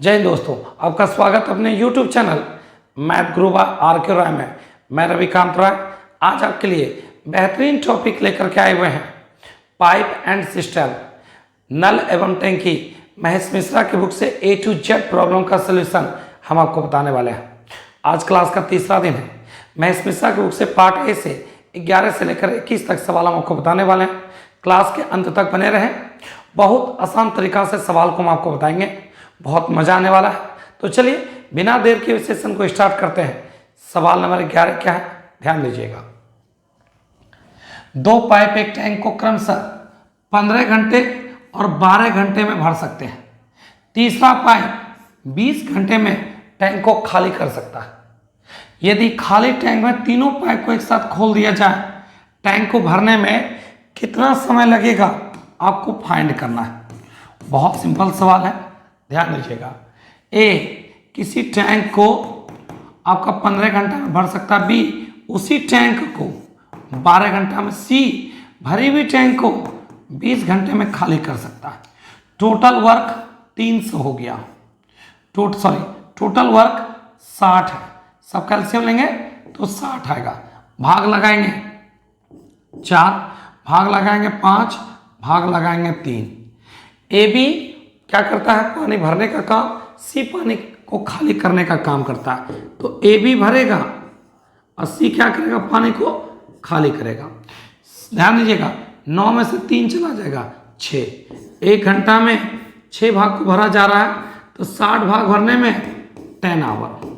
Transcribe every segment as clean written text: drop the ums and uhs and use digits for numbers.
जय हिंद दोस्तों, आपका स्वागत अपने YouTube चैनल मैथ गुरु RK राय में। मैं रविकांत राय आज आपके लिए बेहतरीन टॉपिक लेकर के आए हुए हैं। पाइप एंड सिस्टम, नल एवं टैंकी। महेश मिश्रा की बुक से A to Z प्रॉब्लम का सलूशन हम आपको बताने वाले हैं। आज क्लास का तीसरा दिन है। महेश मिश्रा की बुक से पार्ट ए से 11 से लेकर 21 तक सवाल हम आपको बताने वाले हैं। क्लास के अंत तक बने रहें। बहुत आसान तरीका से सवाल को हम आपको बताएंगे, बहुत मजा आने वाला है। तो चलिए बिना देर के सेशन को स्टार्ट करते हैं। सवाल नंबर 11 क्या है, ध्यान दीजिएगा। दो पाइप एक टैंक को क्रमशः 15 घंटे और 12 घंटे में भर सकते हैं। तीसरा पाइप 20 घंटे में टैंक को खाली कर सकता है। यदि खाली टैंक में तीनों पाइप को एक साथ खोल दिया जाए, टैंक को भरने में कितना समय लगेगा आपको फाइंड करना है। बहुत सिंपल सवाल है, ध्यान दीजिएगा। ए, किसी टैंक को आपका 15 घंटा में भर सकता है। बी, उसी टैंक को 12 घंटा में। सी, भरी हुई टैंक को 20 घंटे में खाली कर सकता है। टोटल वर्क 300 हो गया। टोटल वर्क 60 है। सब कैल्शियम लेंगे तो 60 आएगा। भाग लगाएंगे 4, भाग लगाएंगे 5, भाग लगाएंगे 3। ए बी क्या करता है, पानी भरने का काम। सी पानी को खाली करने का काम करता है। तो ए बी भरेगा और सी क्या करेगा, पानी को खाली करेगा। ध्यान दीजिएगा, 9 में से 3 चला जाएगा 6। 1 घंटा में 6 भाग को भरा जा रहा है, तो 60 भाग भरने में 10 आवर।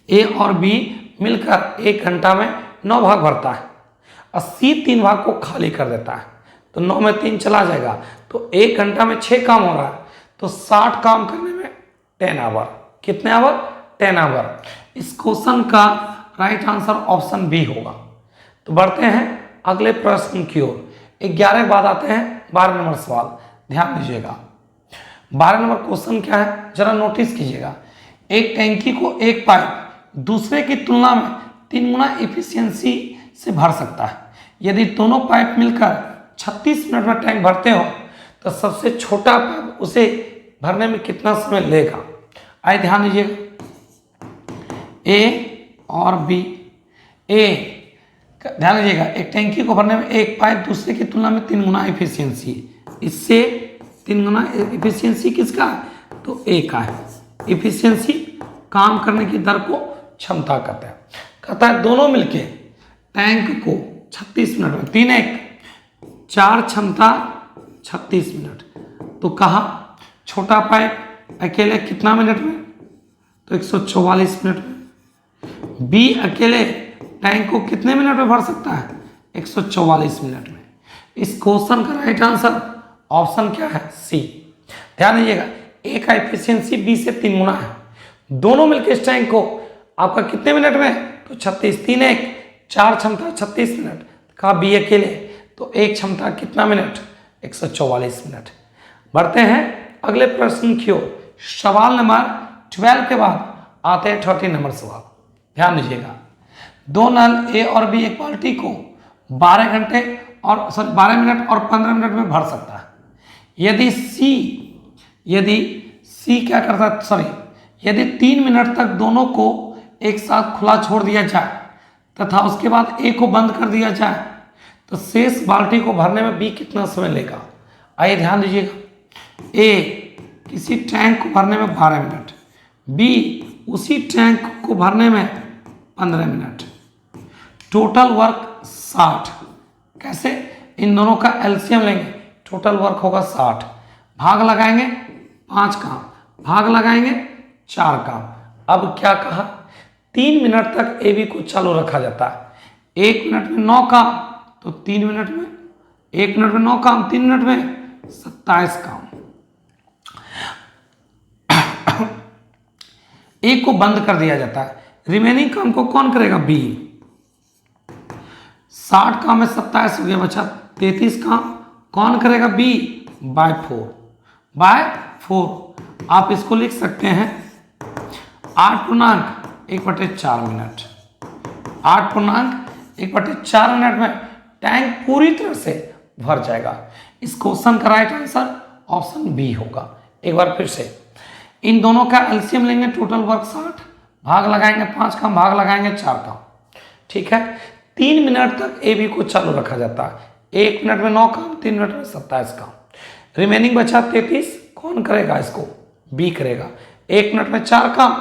ए और बी मिलकर 1 घंटा में 9 भाग भरता है और सी 3 भाग को खाली कर देता है। तो 9 में 3 चला जाएगा, तो 1 घंटा में 6 काम हो रहा है, तो 60 काम करने में 10 आवर। कितने आवर? 10 आवर। इस क्वेश्चन का राइट आंसर ऑप्शन बी होगा। तो बढ़ते हैं अगले प्रश्न की ओर। 11 के बाद आते हैं 12 नंबर सवाल। ध्यान दीजिएगा, 12 नंबर क्वेश्चन क्या है जरा नोटिस कीजिएगा। एक टैंकी को एक पाइप दूसरे की तुलना में 3 गुना एफिशिएंसी से भर सकता है। यदि दोनों पाइप मिलकर 36 मिनट में टैंक भरते हो, तो सबसे छोटा पाइप उसे भरने में कितना समय लेगा। आइए ध्यान दीजिएगा, ए और बी। ए, ध्यान दीजिएगा, एक टैंकी को भरने में एक पाइप दूसरे की तुलना में 3 गुना एफिशिएंसी। इससे 3 गुना एफिशिएंसी किसका है, तो ए का है। एफिशिएंसी काम करने की दर को क्षमता कहते हैं। कहता है दोनों मिलके टैंक को 36 मिनट में, 3 1 4 क्षमता 36 मिनट। तो कहा छोटा पाइप अकेले कितना मिनट में, तो 144 मिनट में। बी अकेले टैंक को कितने मिनट में भर सकता है, 144 मिनट में। इस क्वेश्चन का राइट आंसर ऑप्शन क्या है, सी। ध्यान दीजिएगा, ए का एफिशिएंसी बी से 3 गुना है। दोनों मिलकर इस टैंक को आपका कितने मिनट में, तो 36। 3 1 4 क्षमता 36 मिनट। कहा बी अकेले, तो एक क्षमता कितना मिनट, 144 मिनट। बढ़ते हैं अगले प्रश्न की ओर। सवाल नंबर 12 के बाद आते हैं 13 नंबर सवाल। ध्यान दीजिएगा, दो नल ए और बी एक बाल्टी को 12 मिनट और 15 मिनट में भर सकता है। यदि सी क्या करता है, यदि 3 मिनट तक दोनों को एक साथ खुला छोड़ दिया जाए तथा उसके बाद ए को बंद कर दिया जाए, तो शेष बाल्टी को भरने में बी कितना समय लेगा। आइए ध्यान दीजिएगा, ए किसी टैंक को भरने में 12 मिनट, बी उसी टैंक को भरने में 15 मिनट। Total work 60। कैसे, इन दोनों का एलसीएम लेंगे, टोटल वर्क होगा 60। भाग लगाएंगे 5 काम, भाग लगाएंगे 4 काम। अब क्या कहा, 3 मिनट तक ए बी को चालू रखा जाता है। 1 मिनट में 9 काम, तो 3 मिनट में 1 मिनट में 9 काम, 3 मिनट में 27 काम। ए को बंद कर दिया जाता है। रिमेनिंग काम को कौन करेगा, बी। 60 काम में 27 हो गया, बचा 33 काम। कौन करेगा, बी, बाय 4। आप इसको लिख सकते हैं 8.1/4 मिनट। 8.1/4 मिनट में टैंक पूरी तरह से भर जाएगा। इस क्वेश्चन का राइट आंसर ऑप्शन बी होगा। एक बार फिर से, इन दोनों का एलसीएम लेंगे, टोटल वर्क 60, भाग लगाएंगे 5 काम, भाग लगाएंगे 4 काम। ठीक है, 3 मिनट तक ए बी को चालू रखा जाता है। 1 मिनट में 9 काम, 3 मिनट में 27 काम। रिमेनिंग बचा 33, कौन करेगा इसको? बी करेगा। 1 मिनट में 4 काम,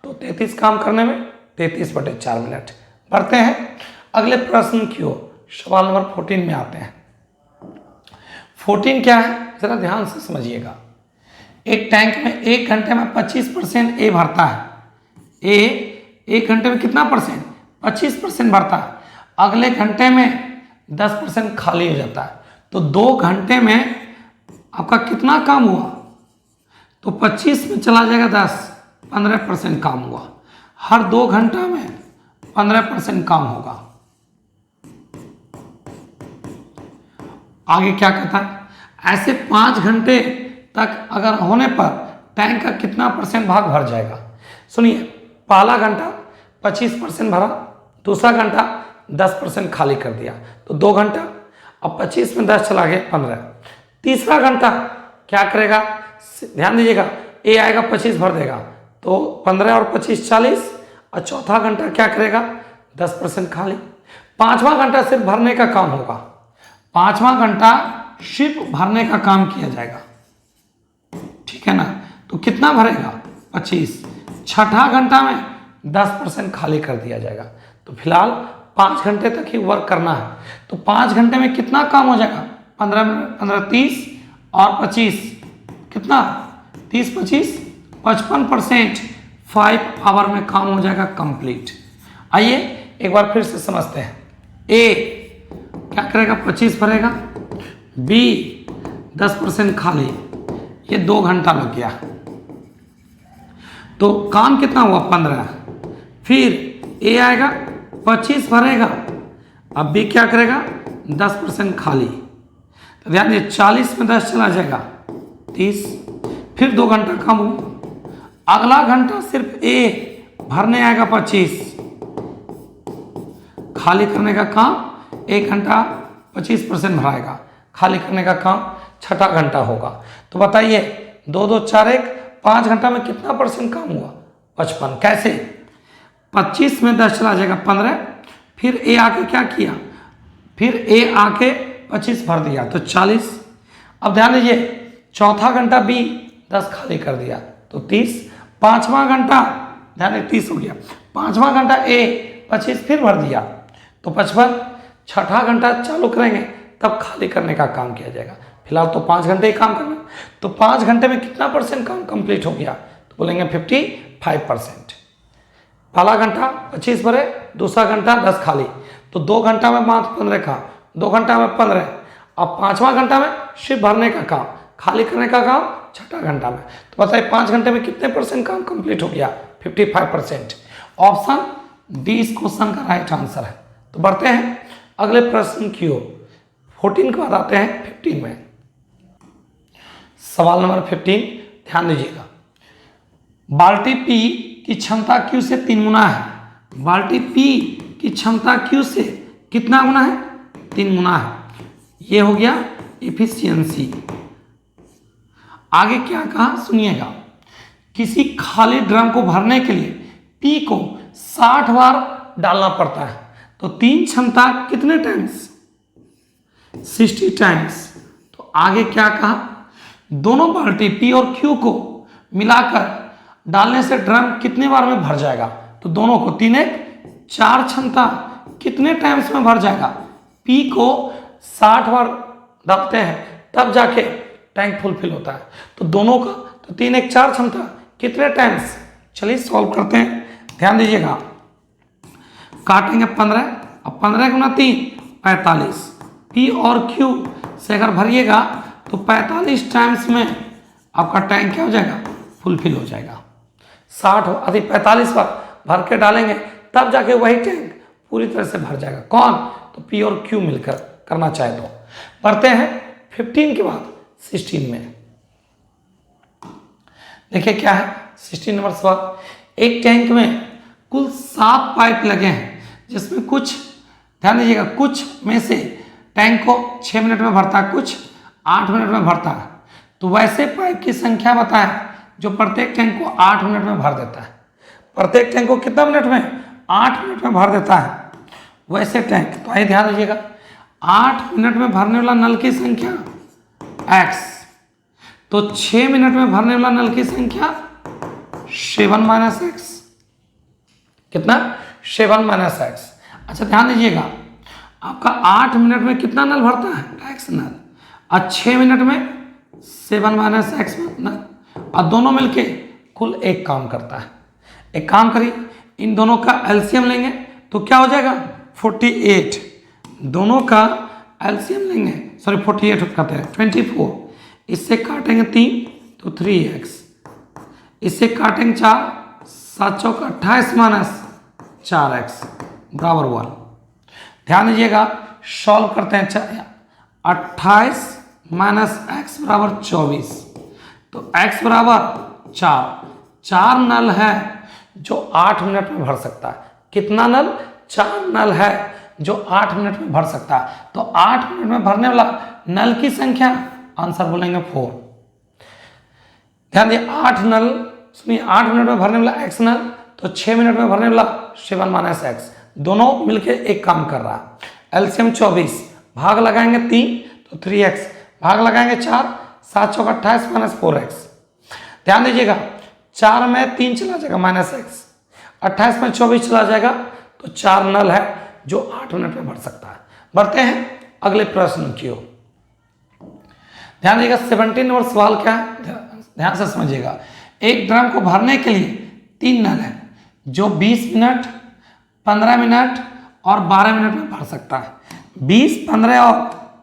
तो 33 काम करने में 33/4 मिनट। बढ़ते हैं अगले प्रश्न की ओर, सवाल नंबर 14 में आते हैं। 14 क्या है, जरा ध्यान से समझिएगा। एक टैंक में 1 घंटे में 25% ए भरता है। ए 1 घंटे में कितना परसेंट? 25% भरता है। अगले घंटे में 10% खाली हो जाता है। तो 2 घंटे में आपका कितना काम हुआ? तो 25 में चला जाएगा 10, 15% काम हुआ। हर 2 घंटा में 15% काम होगा। आगे क्या कहता है? ऐसे 5 घंटे तक अगर होने पर टैंक का कितना परसेंट भाग भर जाएगा? सुनिए, पहला घंटा 25% भरा, दूसरा घंटा 10% खाली कर दिया, तो 2 घंटा। अब 25 में 10 चला गया 15। तीसरा घंटा क्या करेगा? ध्यान दीजिएगा, ए आएगा 25 भर देगा, तो 15 और 25 40। और चौथा घंटा क्या करेगा? 10% खाली। 5वां घंटा सिर्फ भरने का काम होगा। 5वां घंटा सिर्फ भरने का काम किया जाएगा। ठीक है ना? तो कितना भरेगा? 25। छठा घंटा में 10% खाली कर दिया जाएगा। तो फिलहाल 5 घंटे तक ही वर्क करना है। तो 5 घंटे में कितना काम हो जाएगा? 15 30 और 25 कितना? 30 25 55%। 5 आवर में काम हो जाएगा कंप्लीट। आइए एक बार फिर से समझते हैं। ए क्या करेगा? 25 भरेगा। बी 10% खाली। ये 2 घंटा लग गया, तो काम कितना हुआ? 15। फिर ए आएगा 25 भरेगा। अब बी क्या करेगा? 10% खाली। तो ध्यान दीजिए, 40 में 10 चला जाएगा 30। फिर 2 घंटा काम हुआ। अगला घंटा सिर्फ ए भरने आएगा 25, खाली करने का काम 1 घंटा 25% भराएगा, खाली करने का काम छठा घंटा होगा। तो बताइए 2 2 4 1 5 घंटा में कितना परसेंट काम हुआ? 55। कैसे? 25 में 10 चला जाएगा 15। फिर ए आके क्या किया? फिर ए आके 25 भर दिया, तो 40। अब ध्यान दीजिए, चौथा घंटा बी 10 खाली कर दिया, तो 30। 5वां घंटा ध्यान दीजिए 30 हो गया। 5वां घंटा ए 25 फिर भर दिया, तो 55। छठा घंटा चालू करेंगे तब खाली करने का काम किया जाएगा। फिलहाल तो 5 घंटे ही काम करना। तो 5 घंटे में कितना परसेंट काम कंप्लीट हो गया? तो बोलेंगे 55%। पहला घंटा 25 भरे, दूसरा घंटा 10 खाली, तो 2 घंटा में मात्र 15 काम, 2 घंटा में 15। अब 5वां घंटा में सिर्फ भरने का काम, खाली करने का काम छठा घंटा में। तो बताइए 5 घंटे में कितने परसेंट काम कंप्लीट हो गया? 55%। ऑप्शन डी इस क्वेश्चन का राइट आंसर है। तो बढ़ते हैं अगले प्रश्न की ओर। 14 के बाद आते हैं 15 में। सवाल नंबर 15 ध्यान दीजिएगा। बाल्टी पी की क्षमता क्यू से 3 गुना है। बाल्टी पी की क्षमता क्यू से कितना गुना है? 3 गुना है। ये हो गया इफिशियंसी। आगे क्या कहा सुनिएगा। किसी खाली ड्रम को भरने के लिए पी को 60 बार डालना पड़ता है, तो 3 क्षमता कितने टाइम्स? 60 टाइम्स। तो आगे क्या कहा? दोनों बाल्टी पी और क्यू को मिलाकर डालने से ड्रम कितने बार में भर जाएगा? तो दोनों को 3 1 4 क्षमता कितने टाइम्स में भर जाएगा? पी को 60 बार डालते हैं तब जाके टैंक फुलफिल होता है, तो दोनों का तो 3 1 4 क्षमता कितने टाइम्स? चलिए सॉल्व करते हैं। ध्यान दीजिएगा, काटेंगे 15। अब 15 गुना 3 45। पी और क्यू से अगर भरिएगा तो 45 टाइम्स में आपका टैंक क्या हो जाएगा? फुलफिल हो जाएगा। 45 बार भर के डालेंगे तब जाके वही टैंक पूरी तरह से भर जाएगा। कौन? तो पी और क्यू मिलकर करना चाहे तो। बढ़ते हैं 15 के बाद 16 में। देखिए क्या है 16 नंबर सवाल। एक टैंक में कुल 7 पाइप लगे हैं, जिसमें कुछ ध्यान दीजिएगा, कुछ में से टैंक को 6 मिनट में भरता है, कुछ 8 मिनट में भरता है। तो वैसे पाइप की संख्या बताएं जो प्रत्येक टैंक को 8 मिनट में भर देता है। प्रत्येक टैंक को कितना मिनट में? 8 मिनट में भर देता है। वैसे टैंक, तो आइए ध्यान दीजिएगा, 8 मिनट में भरने वाला नल की संख्या x, तो 6 मिनट में भरने वाला नल की संख्या 7 माइनस एक्स। कितना? 7 माइनस एक्स। अच्छा ध्यान दीजिएगा, आपका 8 मिनट में कितना नल भरता है? एक्स नल। और 6 मिनट में 7 माइनस एक्स नल, और दोनों मिलके कुल एक काम करता है। एक काम करिए, इन दोनों का एलसीएम लेंगे तो क्या हो जाएगा? 48। दोनों का एलसीएम लेंगे, सॉरी 48 कहते हैं, 24। इससे काटेंगे 3 तो 3x, इससे काटेंगे 4, 7 चौक 28 माइनस 4x बराबर 1। ध्यान दीजिएगा, सॉल्व करते हैं। 28 माइनस एक्स बराबर 24, तो x बराबर 4 नल है जो 8 मिनट में भर सकता है। कितना नल? 4 नल है जो 8 मिनट में भर सकता है। तो 8 मिनट में भरने वाला नल की संख्या, आंसर बोलेंगे 4। ध्यान दिए, 8 नल, सुनिए 8 मिनट में भरने वाला x नल, तो 6 मिनट में भरने वाला 7 माइनस एक्स, दोनों मिलके एक काम कर रहा है। एलसीएम 24, भाग लगाएंगे 3 तो 3x, भाग लगाएंगे 4, 7 चौक 28 माइनस 4x। ध्यान दीजिएगा, 4 में 3 चला जाएगा माइनस एक्स, 28 में 24 चला जाएगा, तो 4 नल है जो 8 मिनट में भर सकता है। बढ़ते हैं अगले प्रश्न की ओर। ध्यान दीजिएगा, 17 नंबर सवाल क्या है, ध्यान से समझिएगा। एक ड्रम को भरने के लिए 3 नल है जो 20 मिनट, 15 मिनट और 12 मिनट में भर सकता है। 20, 15 और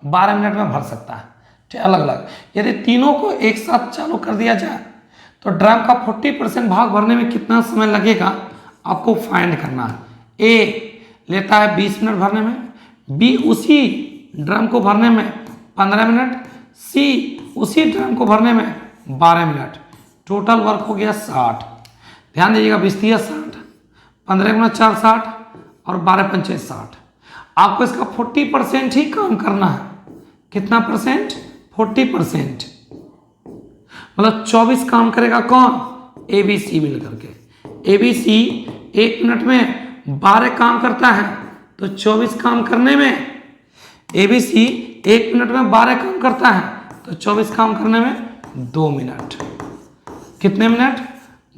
12 मिनट में भर सकता है, ठीक, अलग अलग। यदि तीनों को एक साथ चालू कर दिया जाए तो ड्रम का 40% भाग भरने में कितना समय लगेगा, आपको फाइंड करना है। ए लेता है 20 मिनट भरने में, बी उसी ड्रम को भरने में 15 मिनट, सी उसी ड्रम को भरने में 12 मिनट। टोटल वर्क हो गया 60। ध्यान दीजिएगा, 20 या 60, 15 गुना 4 60 और 12 पंचे 60। आपको इसका 40% ही काम करना है। कितना परसेंट? 40%। मतलब 24 काम करेगा कौन? ए बी सी मिल करके। ए बी सी 1 मिनट में 12 काम करता है, तो 24 काम करने में, ए बी सी 1 मिनट में 12 काम करता है, तो 24 काम करने में 2 मिनट। कितने मिनट?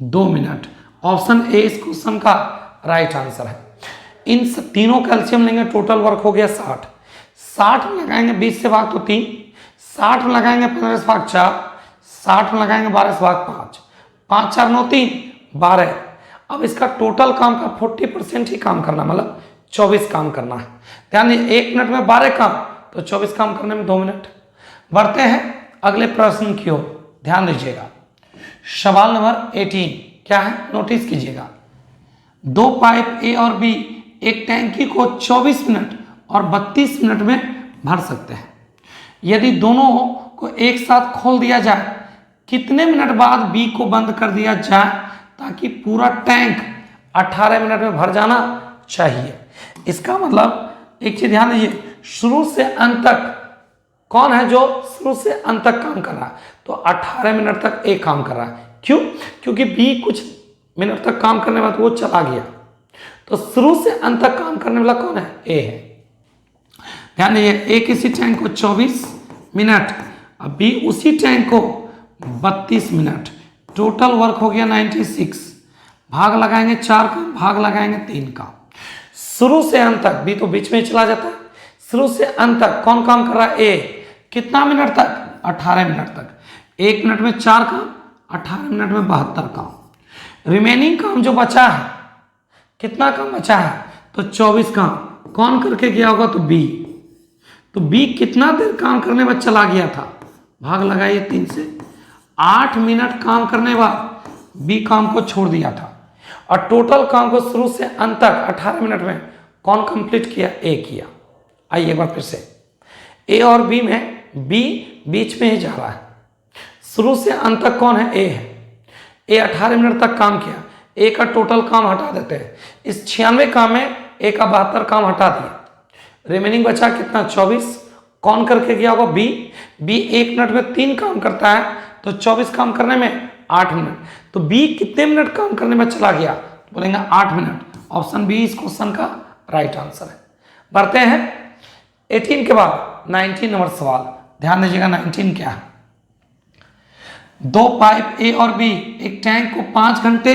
2 मिनट। ऑप्शन ए इस क्वेश्चन का राइट आंसर है। इन तीनों का एलसीएम लेंगे, टोटल वर्क हो गया 60। 60 में लगाएंगे 20 से भाग तो 3, 60 में लगाएंगे 15 से भाग 4, 60 में लगाएंगे 12 से भाग 5, 5 4 9 3 12। अब इसका टोटल काम का 40% ही काम करना, मतलब 24 काम करना है। ध्यान दीजिए, 1 मिनट में 12 काम, तो 24 काम करने में 2 मिनट। बढ़ते हैं अगले प्रश्न की ओर, ध्यान दीजिएगा। सवाल नंबर 18 क्या है, नोटिस कीजिएगा। 2 पाइप ए और बी एक टैंकी को 24 मिनट और 32 मिनट में भर सकते हैं। यदि दोनों को एक साथ खोल दिया जाए, कितने मिनट बाद बी को बंद कर दिया जाए ताकि पूरा टैंक 18 मिनट में भर जाना चाहिए। इसका मतलब एक चीज ध्यान दीजिए, शुरू से अंत तक कौन है जो शुरू से अंत तक काम कर रहा है, तो 18 मिनट तक ए काम कर रहा है। क्यों? क्योंकि बी कुछ मिनट तक काम करने के बाद वो चला गया, तो शुरू से अंत तक काम करने वाला कौन है? ए है। ध्यान दीजिए, ए किसी टैंक को 24 मिनट, अब बी उसी टैंक को 32 मिनट। टोटल वर्क हो गया 96। भाग लगाएंगे 4 का, भाग लगाएंगे 3 का। शुरू से अंत तक, बी तो बीच में चला जाता है, शुरू से अंत तक कौन काम कर रहा है? ए। कितना मिनट तक? 18 मिनट तक। 1 मिनट में 4 काम, 18 मिनट में 72 काम। रिमेनिंग काम जो बचा है, कितना काम बचा है? तो 24 काम। कौन करके गया होगा? तो बी। तो बी कितना देर काम करने बाद चला गया था? भाग लगाइए 3 से। 8 मिनट काम करने बाद बी काम को छोड़ दिया था, और टोटल काम को शुरू से अंत तक 18 मिनट में कौन कंप्लीट किया? ए किया। आइए एक बार फिर से, ए और बी में बी बीच में ही जा रहा है, शुरू से अंत तक कौन है? ए है। ए 18 मिनट तक काम किया, ए का टोटल काम हटा देते हैं। इस 96 काम में ए का 72 काम हटा दिया, रिमेनिंग बचा कितना? 24। कौन करके गया होगा? बी। बी 1 मिनट में 3 काम करता है, तो 24 काम करने में 8 मिनट। तो बी कितने मिनट काम करने में चला गया, बोलेंगे 8 मिनट। ऑप्शन बी इस क्वेश्चन का राइट आंसर है। बढ़ते हैं 18 के बाद 19 नंबर सवाल, ध्यान दीजिएगा 19 क्या है। दो पाइप ए और बी एक टैंक को 5 घंटे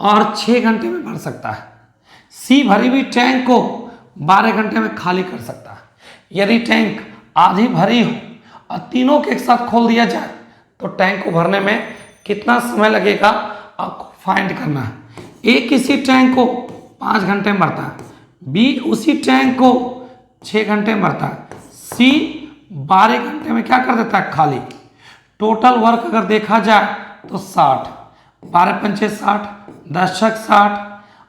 और 6 घंटे में भर सकता है। सी भरी हुई टैंक को 12 घंटे में खाली कर सकता है। यदि टैंक आधी भरी हो और तीनों के एक साथ खोल दिया जाए तो टैंक को भरने में कितना समय लगेगा आपको फाइंड करना है। ए किसी टैंक को 5 घंटे में भरता है, बी उसी टैंक को 6 घंटे में भरता है, सी 12 घंटे में क्या कर देता है, खाली। टोटल वर्क अगर देखा जाए तो 60, 12 पंचे 60, 10 छक 60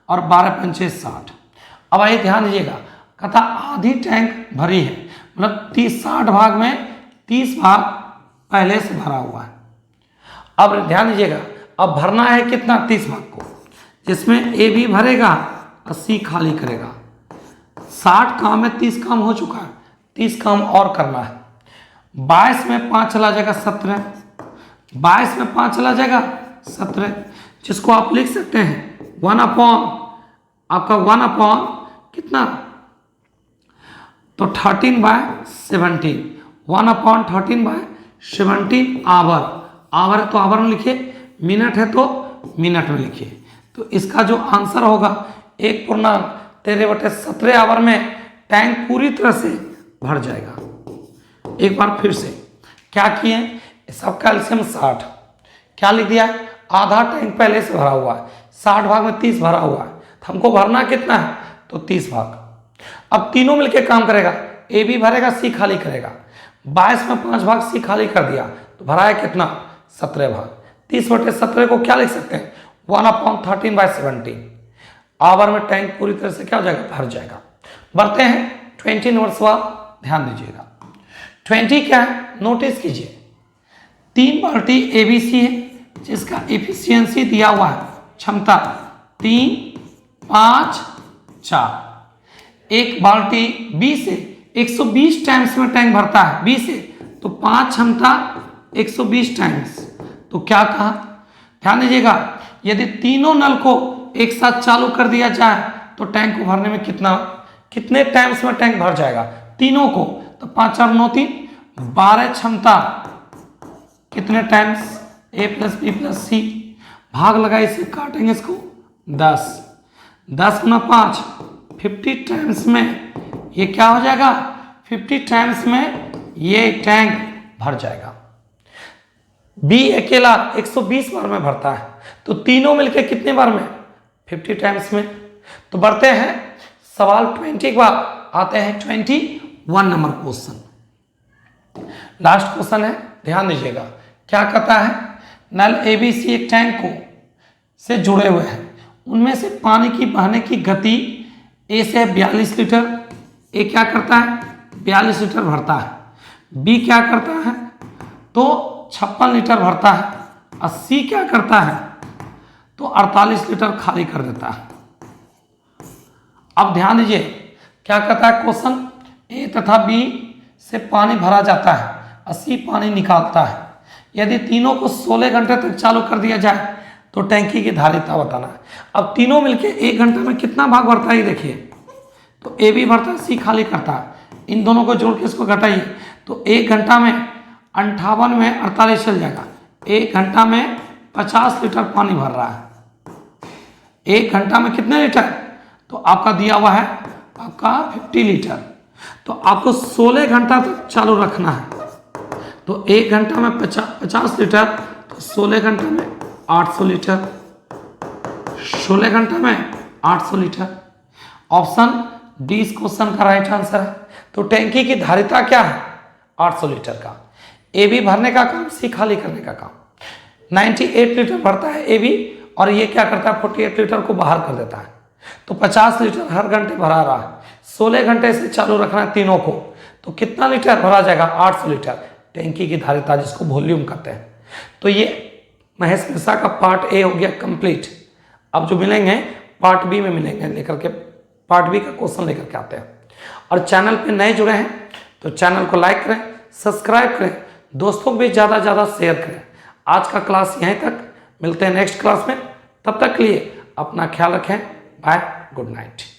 और 12 पंचे 60। अब आइए ध्यान दीजिएगा, कहता आधी टैंक भरी है, मतलब 60 भाग में 30 भाग पहले से भरा हुआ है। अब ध्यान दीजिएगा, अब भरना है कितना, 30 भाग को, जिसमें ए बी भरेगा और सी खाली करेगा। 60 काम में 30 काम हो चुका है, 30 काम और करना है। 22 में 5 चला जाएगा 17, 22 में 5 चला जाएगा 17, जिसको आप लिख सकते हैं 1 अपॉन आपका 1 अपॉन कितना, तो 13/17, 1 अपॉन 13/17 आवर। आवर है तो आवर में लिखिए, मिनट है तो मिनट में लिखिए। तो इसका जो आंसर होगा 1.13/17 आवर में टैंक पूरी तरह से भर जाएगा। एक बार फिर से क्या किए, सबका एलसीएम 60, क्या लिख दिया, आधा टैंक पहले से भरा हुआ है, 60 भाग में 30 भरा हुआ है, तो हमको भरना कितना है, तो 30 भाग। अब तीनों मिलके काम करेगा, ए भी भरेगा, सी खाली करेगा। 22 में 5 भाग सी खाली कर दिया तो भरा है कितना, 17 भाग। 30/17 को क्या लिख सकते हैं, 1/13/17 आवर में टैंक पूरी तरह से क्या हो जाएगा, भर जाएगा। बढ़ते हैं 20 नंबर सवाल, ध्यान दीजिएगा। 20 क्या है, नोटिस कीजिए। 3 बाल्टी एबीसी है जिसका एफिशिएंसी दिया हुआ है, क्षमता 3, 5, 4। एक बाल्टी बी से 120 टाइम्स में टैंक भरता है, बी से, तो 5 क्षमता 120 टाइम्स। तो क्या कहा, ध्यान दीजिएगा, यदि तीनों नल को एक साथ चालू कर दिया जाए तो टैंक को भरने में कितने टाइम्स में टैंक भर जाएगा, तीनों को, तो 5 और 9 3, 12 क्षमता कितने टाइम्स, ए प्लस बी प्लस सी, भाग लगा, इसे काटेंगे इसको 10, 10 गुना 5 50 टाइम्स में ये क्या हो जाएगा, 50 टाइम्स में ये टैंक भर जाएगा। बी अकेला 120 बार में भरता है, तो तीनों मिलके कितने बार में, 50 टाइम्स में। तो बढ़ते हैं सवाल 20 के बाद आते हैं 21 नंबर क्वेश्चन, लास्ट क्वेश्चन है, ध्यान दीजिएगा। क्या कहता है, नल एबीसी एक टैंक को से जुड़े हुए हैं, उनमें से पानी की बहने की गति ए से 42 लीटर, ए क्या करता है 42 लीटर भरता है, बी क्या करता है तो 56 लीटर भरता है, और सी क्या करता है तो 48 लीटर खाली कर देता है। अब ध्यान दीजिए, क्या कहता है क्वेश्चन, ए तथा बी से पानी भरा जाता है और सी पानी निकालता है। यदि तीनों को 16 घंटे तक चालू कर दिया जाए तो टैंकी की धारिता बताना है। अब तीनों मिलके 1 घंटे में कितना भाग भरता है देखिए, तो ए भी भरता है, सी खाली करता है, इन दोनों को जोड़ के इसको घटाइए तो 1 घंटा में 58 में 48 चल जाएगा। 1 घंटा में 50 लीटर पानी भर रहा है। 1 घंटा में कितने लीटर, तो आपका दिया हुआ है आपका 50 लीटर, तो आपको 16 घंटा तक चालू रखना है। तो 1 घंटा में 50 लीटर, तो 16 घंटा में 800 लीटर, 16 घंटा में 800 लीटर। ऑप्शन डी इस क्वेश्चन का राइट आंसर है। तो टैंकी की धारिता क्या है 800 लीटर का। ए बी भरने का काम, सी खाली करने का काम। 98 लीटर भरता है ए बी, और ये क्या करता है 48 लीटर को बाहर कर देता है। तो 50 लीटर हर घंटे भरा रहा है, 16 घंटे से चालू रखना है तीनों को, तो कितना लीटर भरा जाएगा 800 लीटर टैंकी की धारिता, जिसको वॉल्यूम कहते हैं। तो ये महेश मिश्रा का पार्ट ए हो गया कंप्लीट। अब जो मिलेंगे पार्ट बी में मिलेंगे, लेकर के पार्ट बी का क्वेश्चन लेकर के आते हैं। और चैनल पे नए जुड़े हैं तो चैनल को लाइक करें, सब्सक्राइब करें, दोस्तों को भी ज़्यादा से ज़्यादा शेयर करें। आज का क्लास यहीं तक, मिलते हैं नेक्स्ट क्लास में। तब तक के लिए अपना ख्याल रखें। Bye, good night.